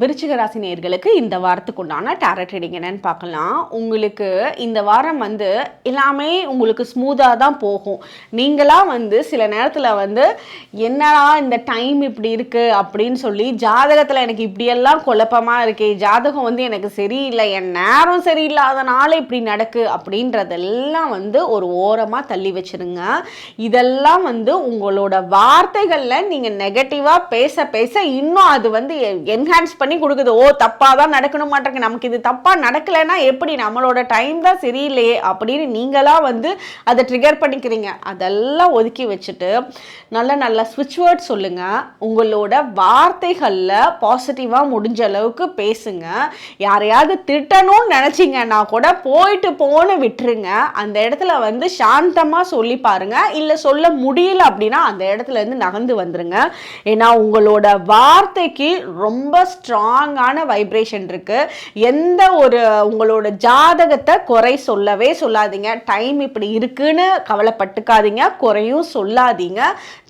விருச்சிக ராசி நேயர்களுக்கு இந்த வாரத்துக்கு உண்டான டாரட் ரீடிங் என்னன்னு பார்க்கலாம். உங்களுக்கு இந்த வாரம் எல்லாமே உங்களுக்கு ஸ்மூத்தாக தான் போகும். நீங்களாம் சில நேரத்தில் என்னடா இந்த டைம் இப்படி இருக்குது அப்படின்னு சொல்லி ஜாதகத்தில் எனக்கு இப்படியெல்லாம் குழப்பமாக இருக்கே, ஜாதகம் எனக்கு சரியில்லை, என் நேரம் சரியில்லாதனால இப்படி நடக்கு அப்படின்றதெல்லாம் ஒரு ஓரமாக தள்ளி வச்சிருங்க. இதெல்லாம் உங்களோட வார்த்தைகளில் நீங்கள் நெகட்டிவாக பேச பேச இன்னும் அது என்ஹான்ஸ் பண்ணி கொடுக்குது. ஓ, தப்பா தான் நடக்கணும் மாட்டேங்க, நமக்கு இது தப்பா நடக்கலைன்னா எப்படி, நம்மளோட டைம் தான் சரியில்லையே அப்படின்னு நீங்களா அதை ட்ரிகர் பண்ணிக்கிறீங்க. அதெல்லாம் ஒதுக்கி வச்சுட்டு நல்ல நல்ல ஸ்விட்ச் வேர்ட் சொல்லுங்க. உங்களோட வார்த்தைகளில் பாசிட்டிவாக முடிஞ்ச அளவுக்கு பேசுங்க. யாரையாவது திட்டணும்னு நினச்சிங்கன்னா கூட போயிட்டு போன்னு விட்டுருங்க. அந்த இடத்துல சாந்தமாக சொல்லி பாருங்க. இல்லை சொல்ல முடியல அப்படின்னா அந்த இடத்துல இருந்து நகர்ந்து வந்துருங்க. ஏன்னா உங்களோட வார்த்தைக்கு ரொம்ப ஸ்ட்ராங்கான வைப்ரேஷன் இருக்கு. எந்த ஒரு உங்களோட ஜாதகத்தை குறை சொல்லவே சொல்லாதீங்க. டைம் இப்படி இருக்குன்னு கவலைப்பட்டுக்காதீங்க, குறையும் சொல்லாதீங்க.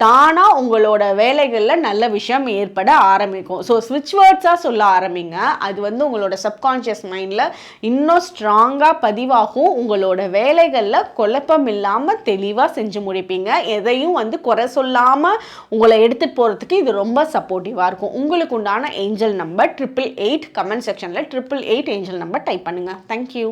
தானா உங்களோட வேலைகளில் நல்ல விஷயம் ஏற்பட ஆரம்பிக்கும். ஸோ ஸ்விட்ச் வேர்ட்ஸாக சொல்ல ஆரம்பிங்க. அது உங்களோட சப்கான்ஷியஸ் மைண்டில் இன்னும் ஸ்ட்ராங்காக பதிவாகும். உங்களோட வேலைகளில் குழப்பம் இல்லாமல் தெளிவாக செஞ்சு முடிப்பீங்க. எதையும் குறை சொல்லாமல் உங்களை எடுத்துகிட்டு போகிறதுக்கு இது ரொம்ப சப்போர்ட்டிவாக இருக்கும். உங்களுக்கு உண்டான ஏஞ்சல் நம்பர் 888. கமெண்ட் செக்ஷனில் 888 ஏஞ்சல் நம்பர் டைப் பண்ணுங்கள். தேங்க்யூ.